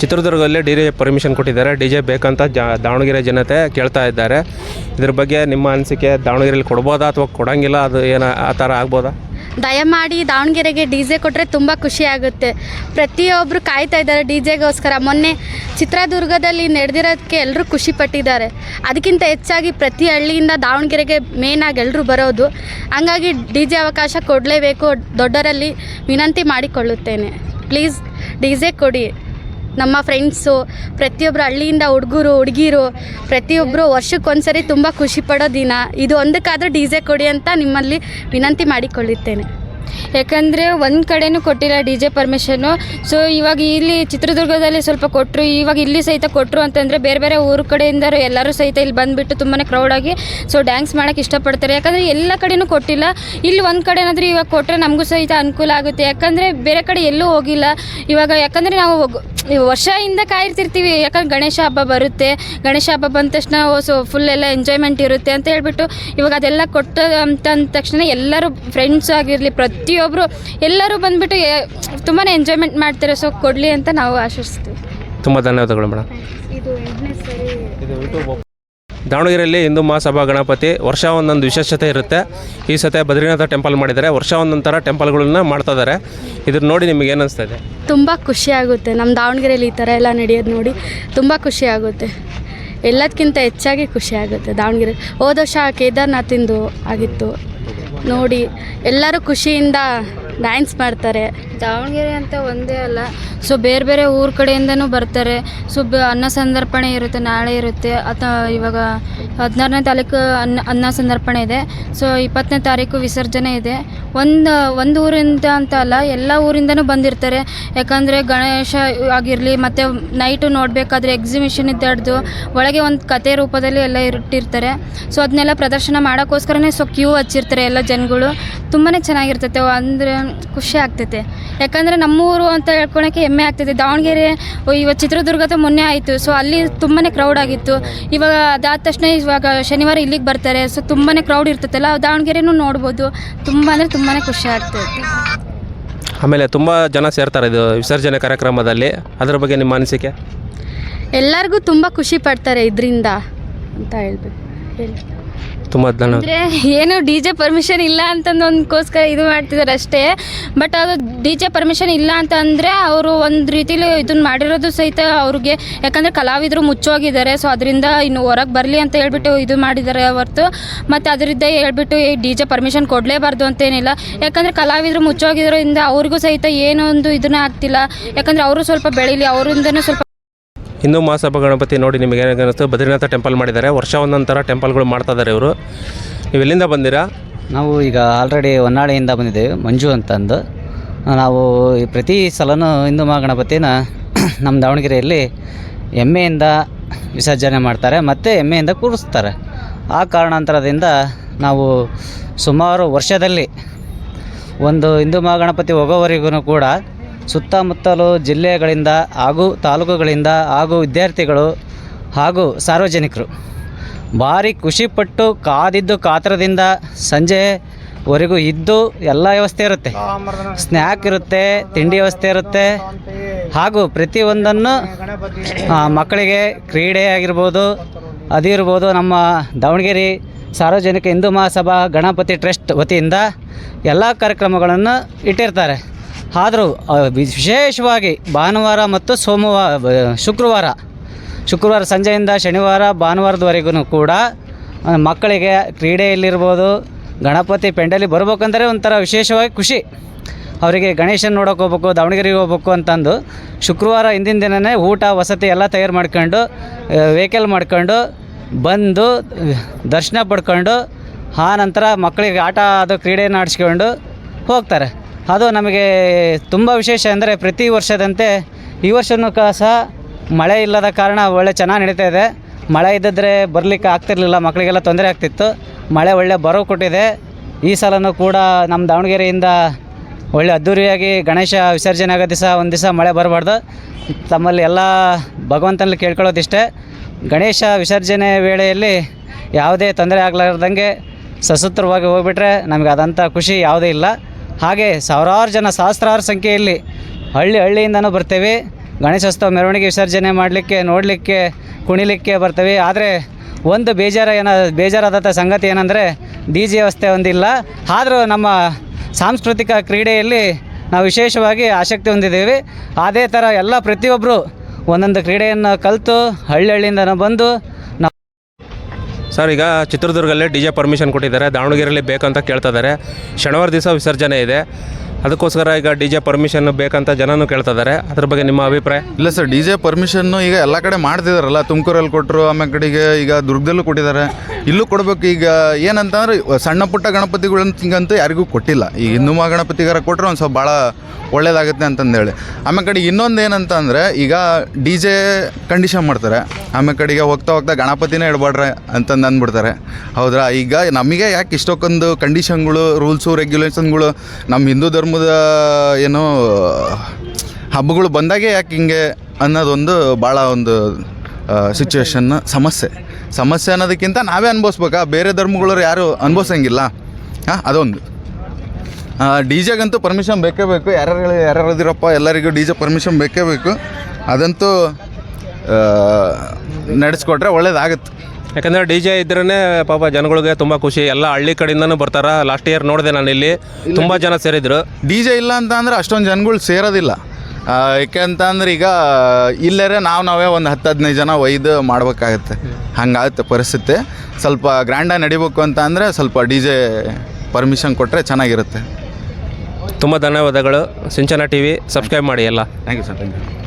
ಚಿತ್ರದುರ್ಗದಲ್ಲಿ DJ permission ಕೊಟ್ಟಿದ್ದಾರೆ. DJ ಬೇಕಂತ ದಾವಣಗೆರೆ ಜನತೆ ಕೇಳ್ತಾ ಇದ್ದಾರೆ. ಇದ್ರ ಬಗ್ಗೆ ನಿಮ್ಮ ಅನಿಸಿಕೆ, ದಾವಣಗೆರೆಯಲ್ಲಿ ಕೊಡ್ಬೋದಾ ಅಥವಾ ಕೊಡೋಂಗಿಲ್ಲ, ಅದು ಏನು ಆ ಥರ ಆಗ್ಬೋದಾ? ದಯಮಾಡಿ ದಾವಣಗೆರೆಗೆ DJ ಕೊಟ್ಟರೆ ತುಂಬ ಖುಷಿ ಆಗುತ್ತೆ. ಪ್ರತಿಯೊಬ್ಬರು ಕಾಯ್ತಾ ಇದ್ದಾರೆ DJಗೋಸ್ಕರ. ಮೊನ್ನೆ ಚಿತ್ರದುರ್ಗದಲ್ಲಿ ನಡೆದಿರೋದಕ್ಕೆ ಎಲ್ಲರೂ ಖುಷಿ ಪಟ್ಟಿದ್ದಾರೆ. ಅದಕ್ಕಿಂತ ಹೆಚ್ಚಾಗಿ ಪ್ರತಿ ಹಳ್ಳಿಯಿಂದ ದಾವಣಗೆರೆಗೆ ಮೇನಾಗಿ ಎಲ್ಲರೂ ಬರೋದು. ಹಂಗಾಗಿ DJ ಅವಕಾಶ ಕೊಡಲೇಬೇಕು. ದೊಡ್ಡರಲ್ಲಿ ವಿನಂತಿ ಮಾಡಿಕೊಳ್ಳುತ್ತೇನೆ, ಪ್ಲೀಸ್ DJ ಕೊಡಿ. ನಮ್ಮ ಫ್ರೆಂಡ್ಸು, ಪ್ರತಿಯೊಬ್ಬರು ಹಳ್ಳಿಯಿಂದ ಹುಡುಗಿರು ಪ್ರತಿಯೊಬ್ಬರು ವರ್ಷಕ್ಕೊಂದ್ಸರಿ ತುಂಬ ಖುಷಿ ಪಡೋ ದಿನ ಇದು. ಒಂದಕ್ಕಾದರೂ DJ ಕೊಡಿ ಅಂತ ನಿಮ್ಮಲ್ಲಿ ವಿನಂತಿ ಮಾಡಿಕೊಳ್ಳುತ್ತೇನೆ. ಯಾಕಂದರೆ ಒಂದು ಕಡೆನೂ ಕೊಟ್ಟಿಲ್ಲ DJ ಪರ್ಮಿಷನ್ನು. ಸೊ ಇವಾಗ ಇಲ್ಲಿ ಚಿತ್ರದುರ್ಗದಲ್ಲಿ ಸ್ವಲ್ಪ ಕೊಟ್ಟರು, ಇವಾಗ ಇಲ್ಲಿ ಸಹಿತ ಕೊಟ್ಟರು ಅಂತಂದರೆ ಬೇರೆ ಬೇರೆ ಊರ ಕಡೆಯಿಂದ ಎಲ್ಲರೂ ಸಹಿತ ಇಲ್ಲಿ ಬಂದುಬಿಟ್ಟು ತುಂಬಾ ಕ್ರೌಡಾಗಿ ಸೊ ಡ್ಯಾನ್ಸ್ ಮಾಡೋಕ್ಕೆ ಇಷ್ಟಪಡ್ತಾರೆ. ಯಾಕಂದರೆ ಎಲ್ಲ ಕಡೆನೂ ಕೊಟ್ಟಿಲ್ಲ. ಇಲ್ಲಿ ಒಂದು ಕಡೆ ಏನಾದರೂ ಇವಾಗ ಕೊಟ್ಟರೆ ನಮಗೂ ಸಹಿತ ಅನುಕೂಲ ಆಗುತ್ತೆ. ಯಾಕಂದರೆ ಬೇರೆ ಕಡೆ ಎಲ್ಲೂ ಹೋಗಿಲ್ಲ ಇವಾಗ. ಯಾಕಂದರೆ ನಾವು ವರ್ಷದಿಂದ ಕಾಯ್ತಿರ್ತೀವಿ. ಯಾಕಂದ್ರೆ ಗಣೇಶ ಹಬ್ಬ ಬರುತ್ತೆ, ಗಣೇಶ ಹಬ್ಬ ಬಂದ ತಕ್ಷಣ ಸೊ ಫುಲ್ ಎಲ್ಲ ಎಂಜಾಯ್ಮೆಂಟ್ ಇರುತ್ತೆ ಅಂತ ಹೇಳ್ಬಿಟ್ಟು ಇವಾಗ ಅದೆಲ್ಲ ಕೊಟ್ಟ ಅಂದ ತಕ್ಷಣ ಎಲ್ಲರೂ ಫ್ರೆಂಡ್ಸ್ ಆಗಿರಲಿ ಪ್ರತಿಯೊಬ್ಬರು ಎಲ್ಲರೂ ಬಂದುಬಿಟ್ಟು ತುಂಬಾ ಎಂಜಾಯ್ಮೆಂಟ್ ಮಾಡ್ತಾರೆ. ಸೊ ಕೊಡಲಿ ಅಂತ ನಾವು ಆಶಿಸ್ತೀವಿ. ತುಂಬ ಧನ್ಯವಾದಗಳು ಮೇಡಮ್. ಇದು 8ನೇ ಸರಿ ದಾವಣಗೆರೆಯಲ್ಲಿ ಹಿಂದೂ ಮಹಾಸಭಾ ಗಣಪತಿ ವರ್ಷ ಒಂದೊಂದು ವಿಶೇಷತೆ ಇರುತ್ತೆ. ಈ ಸತಿ ಬದ್ರಿನಾಥ ಟೆಂಪಲ್ ಮಾಡಿದ್ದಾರೆ, ವರ್ಷ ಒಂದೊಂದು ಥರ ಟೆಂಪಲ್ಗಳನ್ನ ಮಾಡ್ತಾ ಇದ್ದಾರೆ. ಇದನ್ನ ನೋಡಿ ನಿಮಗೆ ಏನು ಅನಿಸ್ತಾ ಇದೆ? ತುಂಬ ಖುಷಿ ಆಗುತ್ತೆ. ನಮ್ಮ ದಾವಣಗೆರೆಯಲ್ಲಿ ಈ ಥರ ಎಲ್ಲ ನಡೆಯೋದು ನೋಡಿ ತುಂಬ ಖುಷಿ ಆಗುತ್ತೆ. ಎಲ್ಲದಕ್ಕಿಂತ ಹೆಚ್ಚಾಗಿ ಖುಷಿ ಆಗುತ್ತೆ ದಾವಣಗೆರೆ. ಹೋದ ವರ್ಷ ಕೇದಾರ್ನಾಥಿಂದು ಆಗಿತ್ತು ನೋಡಿ, ಎಲ್ಲರೂ ಖುಷಿಯಿಂದ ಡ್ಯಾನ್ಸ್ ಮಾಡ್ತಾರೆ. ದಾವಣಗೆರೆ ಅಂತ ಒಂದೇ ಅಲ್ಲ, ಸೊ ಬೇರೆ ಬೇರೆ ಊರ ಕಡೆಯಿಂದನೂ ಬರ್ತಾರೆ. ಸೊ ಅನ್ನ ಸಂದರ್ಪಣೆ ಇರುತ್ತೆ, ನಾಳೆ ಇರುತ್ತೆ. ಇವಾಗ 16ನೇ ತಾರೀಕು ಅನ್ನ ಸಂದರ್ಪಣೆ ಇದೆ. ಸೊ 20ನೇ ತಾರೀಕು ವಿಸರ್ಜನೆ ಇದೆ. ಒಂದು ಊರಿಂದ ಅಂತ ಅಲ್ಲ, ಎಲ್ಲ ಊರಿಂದನೂ ಬಂದಿರ್ತಾರೆ. ಯಾಕಂದರೆ ಗಣೇಶ ಆಗಿರಲಿ, ಮತ್ತು ನೈಟು ನೋಡಬೇಕಾದ್ರೆ ಎಕ್ಸಿಬಿಷನ್ ಇದ್ದಾಡ್ದು ಒಳಗೆ ಒಂದು ಕತೆ ರೂಪದಲ್ಲಿ ಎಲ್ಲ ಇಟ್ಟಿರ್ತಾರೆ. ಸೊ ಅದನ್ನೆಲ್ಲ ಪ್ರದರ್ಶನ ಮಾಡೋಕ್ಕೋಸ್ಕರನೇ ಸೊ ಕ್ಯೂ ಹಚ್ಚಿರ್ತಾರೆ ಎಲ್ಲ ಜನಗಳು. ತುಂಬಾ ಚೆನ್ನಾಗಿರ್ತೈತೆ, ಅಂದರೆ ಖುಷಿ ಆಗ್ತೈತೆ. ಯಾಕಂದರೆ ನಮ್ಮೂರು ಅಂತ ಹೇಳ್ಕೊಳಕ್ಕೆ ಹೆಮ್ಮೆ ಆಗ್ತೈತೆ. ದಾವಣಗೆರೆ ಇವಾಗ ಚಿತ್ರದುರ್ಗದ ಮೊನ್ನೆ ಆಯಿತು, ಸೊ ಅಲ್ಲಿ ತುಂಬಾ ಕ್ರೌಡ್ ಆಗಿತ್ತು. ಇವಾಗ ಅದಾದ ತಕ್ಷಣ ಇವಾಗ ಶನಿವಾರ ಇಲ್ಲಿಗೆ ಬರ್ತಾರೆ. ಸೊ ತುಂಬಾ ಕ್ರೌಡ್ ಇರ್ತೈತಲ್ಲ, ದಾವಣಗೆರೆನೂ ನೋಡ್ಬೋದು. ತುಂಬ ಅಂದರೆ ತುಂಬಾ ಖುಷಿ ಆಗ್ತೈತೆ. ಆಮೇಲೆ ತುಂಬ ಜನ ಸೇರ್ತಾರೆ ಇದು ವಿಸರ್ಜನೆ ಕಾರ್ಯಕ್ರಮದಲ್ಲಿ. ಅದರ ಬಗ್ಗೆ ನಿಮ್ಮ ಅನಿಸಿಕೆ? ಎಲ್ಲರಿಗೂ ತುಂಬ ಖುಷಿ ಪಡ್ತಾರೆ ಇದರಿಂದ ಅಂತ ಹೇಳ್ಬೇಕು. ಹೇಳಿ. ತುಂಬ ಧನ್ಯವಾದ. ಅಂದರೆ ಏನು DJ ಪರ್ಮಿಷನ್ ಇಲ್ಲ ಅಂತಂದು ಒಂದಕ್ಕೋಸ್ಕರ ಇದು ಮಾಡ್ತಿದ್ದಾರೆ ಅಷ್ಟೇ. ಬಟ್ ಅದು DJ ಪರ್ಮಿಷನ್ ಇಲ್ಲ ಅಂತ ಅಂದರೆ ಅವರು ಒಂದು ರೀತಿಲಿ ಇದನ್ನು ಮಾಡಿರೋದು ಸಹಿತ ಅವ್ರಿಗೆ. ಯಾಕಂದರೆ ಕಲಾವಿದರು ಮುಚ್ಚೋಗಿದ್ದಾರೆ. ಸೊ ಅದರಿಂದ ಇನ್ನು ಹೊರಗೆ ಬರಲಿ ಅಂತ ಹೇಳ್ಬಿಟ್ಟು ಇದು ಮಾಡಿದ್ದಾರೆ ಹೊರತು ಮತ್ತು ಅದರಿಂದ ಹೇಳ್ಬಿಟ್ಟು DJ ಪರ್ಮಿಷನ್ ಕೊಡಲೇಬಾರ್ದು ಅಂತೇನಿಲ್ಲ. ಯಾಕಂದರೆ ಕಲಾವಿದರು ಮುಚ್ಚೋಗಿರೋದ್ರಿಂದ ಅವ್ರಿಗೂ ಸಹಿತ ಏನೋ ಒಂದು ಇದನ್ನೇ ಆಗ್ತಿಲ್ಲ. ಯಾಕಂದರೆ ಅವರು ಸ್ವಲ್ಪ ಬೆಳೀಲಿ, ಅವರಿಂದನೂ ಸ್ವಲ್ಪ. ಹಿಂದೂ ಮಹಾಸಭಾ ಗಣಪತಿ ನೋಡಿ ನಿಮಗೆ ಏನಾಗ ಅನಿಸ್ತು? ಬದ್ರಿನಾಥ ಟೆಂಪಲ್ ಮಾಡಿದ್ದಾರೆ, ವರ್ಷ ಒಂದೊಂದು ಥರ ಟೆಂಪಲ್ಗಳು ಮಾಡ್ತಾ ಇದ್ದಾರೆ ಇವರು. ನೀವು ಎಲ್ಲಿಂದ ಬಂದಿರಾ? ನಾವು ಈಗ ಆಲ್ರೆಡಿ ಹೊನ್ನಾಳಿಯಿಂದ ಬಂದಿದ್ದೇವೆ, ಮಂಜು ಅಂತಂದು. ನಾವು ಪ್ರತಿ ಸಲನೂ ಹಿಂದೂ ಮಹಾಗಣಪತಿನ ನಮ್ಮ ದಾವಣಗೆರೆಯಲ್ಲಿ ಎಮ್ಮೆಯಿಂದ ವಿಸರ್ಜನೆ ಮಾಡ್ತಾರೆ ಮತ್ತು ಎಮ್ಮೆಯಿಂದ ಕೂರಿಸ್ತಾರೆ. ಆ ಕಾರಣಾಂತರದಿಂದ ನಾವು ಸುಮಾರು ವರ್ಷದಲ್ಲಿ ಒಂದು ಹಿಂದೂ ಮಹಾಗಣಪತಿ ಹೋಗೋವರೆಗೂ ಕೂಡ ಸುತ್ತಮುತ್ತಲು ಜಿಲ್ಲೆಗಳಿಂದ ಹಾಗೂ ತಾಲೂಕುಗಳಿಂದ ಹಾಗೂ ವಿದ್ಯಾರ್ಥಿಗಳು ಹಾಗೂ ಭಾರಿ ಖುಷಿಪಟ್ಟು ಕಾದಿದ್ದು ಕಾತರದಿಂದ ಸಂಜೆವರೆಗೂ ಇದ್ದು ಎಲ್ಲ ವ್ಯವಸ್ಥೆ ಇರುತ್ತೆ. ಸ್ನ್ಯಾಕ್ ಇರುತ್ತೆ, ತಿಂಡಿ ವ್ಯವಸ್ಥೆ ಇರುತ್ತೆ. ಹಾಗೂ ಪ್ರತಿಯೊಂದನ್ನು ಮಕ್ಕಳಿಗೆ ಕ್ರೀಡೆ ಆಗಿರ್ಬೋದು, ಅದಿರ್ಬೋದು. ನಮ್ಮ ದಾವಣಗೆರೆ ಸಾರ್ವಜನಿಕ ಹಿಂದೂ ಮಹಾಸಭಾ ಗಣಪತಿ ಟ್ರಸ್ಟ್ ವತಿಯಿಂದ ಎಲ್ಲ ಕಾರ್ಯಕ್ರಮಗಳನ್ನು ಇಟ್ಟಿರ್ತಾರೆ. ಆದರೂ ವಿಶೇಷವಾಗಿ ಭಾನುವಾರ ಮತ್ತು ಶುಕ್ರವಾರ ಸಂಜೆಯಿಂದ ಶನಿವಾರ ಭಾನುವಾರದವರೆಗೂ ಕೂಡ ಮಕ್ಕಳಿಗೆ ಕ್ರೀಡೆಯಲ್ಲಿರ್ಬೋದು, ಗಣಪತಿ ಪೆಂಡಲಿ ಬರ್ಬೇಕಂದ್ರೆ ಒಂಥರ ವಿಶೇಷವಾಗಿ ಖುಷಿ. ಅವರಿಗೆ ಗಣೇಶನ ನೋಡೋಕೆ ಹೋಗ್ಬೇಕು, ದಾವಣಗೆರೆಗೆ ಹೋಗ್ಬೇಕು ಅಂತಂದು ಶುಕ್ರವಾರ ಹಿಂದಿನ ದಿನವೇ ಊಟ ವಸತಿ ಎಲ್ಲ ತಯಾರು ಮಾಡ್ಕೊಂಡು ವೆಹಿಕಲ್ ಮಾಡ್ಕೊಂಡು ಬಂದು ದರ್ಶನ ಪಡ್ಕೊಂಡು ಆ ನಂತರ ಮಕ್ಕಳಿಗೆ ಆಟ ಅದು ಕ್ರೀಡೆಯನ್ನು ಆಡಿಸ್ಕೊಂಡು ಹೋಗ್ತಾರೆ. ಅದು ನಮಗೆ ತುಂಬ ವಿಶೇಷ. ಅಂದರೆ ಪ್ರತಿ ವರ್ಷದಂತೆ ಈ ವರ್ಷವೂ ಸಹ ಮಳೆ ಇಲ್ಲದ ಕಾರಣ ಒಳ್ಳೆ ಚೆನ್ನಾಗಿ ನಡೀತಾ ಇದೆ. ಮಳೆ ಇದ್ದಿದ್ರೆ ಬರಲಿಕ್ಕೆ ಆಗ್ತಿರ್ಲಿಲ್ಲ, ಮಕ್ಕಳಿಗೆಲ್ಲ ತೊಂದರೆ ಆಗ್ತಿತ್ತು. ಮಳೆ ಒಳ್ಳೆ ಬರೋ ಕೊಟ್ಟಿದೆ. ಈ ಸಲನೂ ಕೂಡ ನಮ್ಮ ದಾವಣಗೆರೆಯಿಂದ ಒಳ್ಳೆ ಅದ್ಧೂರಿಯಾಗಿ ಗಣೇಶ ವಿಸರ್ಜನೆ ಆಗೋ ದಿವಸ ಒಂದು ದಿವಸ ಮಳೆ ಬರಬಾರ್ದು. ತಮ್ಮಲ್ಲಿ ಎಲ್ಲ ಭಗವಂತನಲ್ಲಿ ಕೇಳ್ಕೊಳ್ಳೋದಿಷ್ಟೇ, ಗಣೇಶ ವಿಸರ್ಜನೆ ವೇಳೆಯಲ್ಲಿ ಯಾವುದೇ ತೊಂದರೆ ಆಗಲಾರ್ದಂಗೆ ಸಸೂತ್ರವಾಗಿ ಹೋಗ್ಬಿಟ್ರೆ ನಮಗೆ ಅದಂಥ ಖುಷಿ ಯಾವುದೇ ಇಲ್ಲ. ಹಾಗೆ ಸಾವಿರಾರು ಜನ, ಸಹಸ್ರಾರು ಸಂಖ್ಯೆಯಲ್ಲಿ ಹಳ್ಳಿಯಿಂದನೂ ಬರ್ತೇವೆ. ಗಣೇಶೋತ್ಸವ ಮೆರವಣಿಗೆ ವಿಸರ್ಜನೆ ಮಾಡಲಿಕ್ಕೆ ನೋಡಲಿಕ್ಕೆ ಕುಣಿಲಿಕ್ಕೆ ಬರ್ತೀವಿ. ಆದರೆ ಒಂದು ಬೇಜಾರಾದಂಥ ಸಂಗತಿ ಏನಂದರೆ ಡಿ ಜೆ ವ್ಯವಸ್ಥೆ ಒಂದಿಲ್ಲ. ಆದರೂ ನಮ್ಮ ಸಾಂಸ್ಕೃತಿಕ ಕ್ರೀಡೆಯಲ್ಲಿ ನಾವು ವಿಶೇಷವಾಗಿ ಆಸಕ್ತಿ ಹೊಂದಿದ್ದೀವಿ. ಅದೇ ಥರ ಎಲ್ಲ ಪ್ರತಿಯೊಬ್ಬರು ಒಂದೊಂದು ಕ್ರೀಡೆಯನ್ನು ಕಲಿತು ಹಳ್ಳಿಯಿಂದ ಬಂದು ಸರ್, ಈಗ ಚಿತ್ರದುರ್ಗಲ್ಲೇ ಡಿ ಜೆ ಪರ್ಮಿಷನ್ ಕೊಟ್ಟಿದ್ದಾರೆ, ದಾವಣಗೆರೆಯಲ್ಲಿ ಬೇಕಂತ ಕೇಳ್ತಾ ಇದ್ದಾರೆ. ಶನಿವಾರ ದಿವಸ ವಿಸರ್ಜನೆ ಇದೆ, ಅದಕ್ಕೋಸ್ಕರ ಈಗ ಡಿ ಜೆ ಪರ್ಮಿಷನ್ ಬೇಕಂತ ಜನನೂ ಕೇಳ್ತಾ ಇದ್ದಾರೆ. ಅದ್ರ ಬಗ್ಗೆ ನಿಮ್ಮ ಅಭಿಪ್ರಾಯ? ಇಲ್ಲ ಸರ್, ಡಿ ಜೆ ಪರ್ಮಿಷನ್ನು ಈಗ ಎಲ್ಲ ಕಡೆ ಮಾಡ್ತಿದಾರಲ್ಲ. ತುಮಕೂರಲ್ಲಿ ಕೊಟ್ಟರು, ಆಮೇಲೆ ಕಡೆಗೆ ಈಗ ದುರ್ಗದಲ್ಲೂ ಕೊಟ್ಟಿದ್ದಾರೆ, ಇಲ್ಲೂ ಕೊಡಬೇಕು. ಈಗ ಏನಂತಂದ್ರೆ ಸಣ್ಣ ಪುಟ್ಟ ಗಣಪತಿಗಳಂತೂ ಯಾರಿಗೂ ಕೊಟ್ಟಿಲ್ಲ. ಈ ಹಿಂದೂ ಮಹಾಗಣಪತಿಗಾರ ಕೊಟ್ಟರೆ ಒಂದು ಸ್ವಲ್ಪ ಭಾಳ ಒಳ್ಳೇದಾಗುತ್ತೆ ಅಂತಂದೇಳಿ. ಆಮೇಲೆ ಕಡೆಗೆ ಇನ್ನೊಂದು ಏನಂತ ಅಂದರೆ, ಈಗ ಡಿ ಜೆ ಕಂಡೀಷನ್ ಮಾಡ್ತಾರೆ, ಆಮೇಲೆ ಕಡೆಗೆ ಹೋಗ್ತಾ ಗಣಪತಿನೇ ಇಡಬೇಡ್ರೆ ಅಂತಂದು ಅಂದ್ಬಿಡ್ತಾರೆ. ಹೌದ್ರಾ? ಈಗ ನಮಗೆ ಯಾಕೆ ಇಷ್ಟೊಂದು ಕಂಡೀಷನ್ಗಳು, ರೂಲ್ಸು, ರೆಗ್ಯುಲೇಷನ್ಗಳು ನಮ್ಮ ಹಿಂದೂ ಧರ್ಮದ ಏನೋ ಹಬ್ಬಗಳು ಬಂದಾಗೆ ಯಾಕೆ ಹಿಂಗೆ ಅನ್ನೋದೊಂದು ಭಾಳ ಒಂದು ಸಿಚುವೇಶನ್ ಸಮಸ್ಯೆ ಅನ್ನೋದಕ್ಕಿಂತ ನಾವೇ ಅನುಭವಿಸ್ಬೇಕಾ? ಬೇರೆ ಧರ್ಮಗಳವ್ರು ಯಾರು ಅನುಭವಿಸಂಗಿಲ್ಲ. ಅದೊಂದು ಡಿ ಜೆಗಂತೂ ಪರ್ಮಿಷನ್ ಬೇಕೇ ಬೇಕು. ಯಾರ್ಯಾರು ಇದಿರಪ್ಪ ಎಲ್ಲರಿಗೂ ಡಿ ಜೆ ಪರ್ಮಿಷನ್ ಬೇಕೇ ಬೇಕು. ಅದಂತೂ ನಡೆಸ್ಕೊಟ್ರೆ ಒಳ್ಳೇದಾಗುತ್ತೆ. ಯಾಕಂದರೆ ಡಿ ಜೆ ಇದ್ರೇ ಪಾಪ ಜನಗಳಿಗೆ ತುಂಬ ಖುಷಿ. ಎಲ್ಲ ಹಳ್ಳಿ ಕಡೆಯಿಂದನೂ ಬರ್ತಾರೆ. ಲಾಸ್ಟ್ ಇಯರ್ ನೋಡಿದೆ ನಾನು, ಇಲ್ಲಿ ತುಂಬ ಜನ ಸೇರಿದ್ರು. ಡಿ ಜೆ ಇಲ್ಲ ಅಂತ ಅಂದ್ರೆ ಅಷ್ಟೊಂದು ಜನಗಳು ಸೇರೋದಿಲ್ಲ. ಯಾಕೆಂತಂದ್ರೆ ಈಗ ಇಲ್ಲರೇ ನಾವೇ ಒಂದು 10-15 ಜನ ಒಯ್ದು ಮಾಡ್ಬೇಕಾಗತ್ತೆ. ಹಂಗಾಗುತ್ತೆ ಪರಿಸ್ಥಿತಿ. ಸ್ವಲ್ಪ ಗ್ರ್ಯಾಂಡಾಗಿ ನಡಿಬೇಕು ಅಂತ ಅಂದರೆ ಸ್ವಲ್ಪ ಡಿ ಜೆ ಪರ್ಮಿಷನ್ ಕೊಟ್ಟರೆ ಚೆನ್ನಾಗಿರುತ್ತೆ. ತುಂಬ ಧನ್ಯವಾದಗಳು. ಸಿಂಚನ ಟಿ ವಿ ಸಬ್ಸ್ಕ್ರೈಬ್ ಮಾಡಿ ಎಲ್ಲ. Thank you sir. Thank you.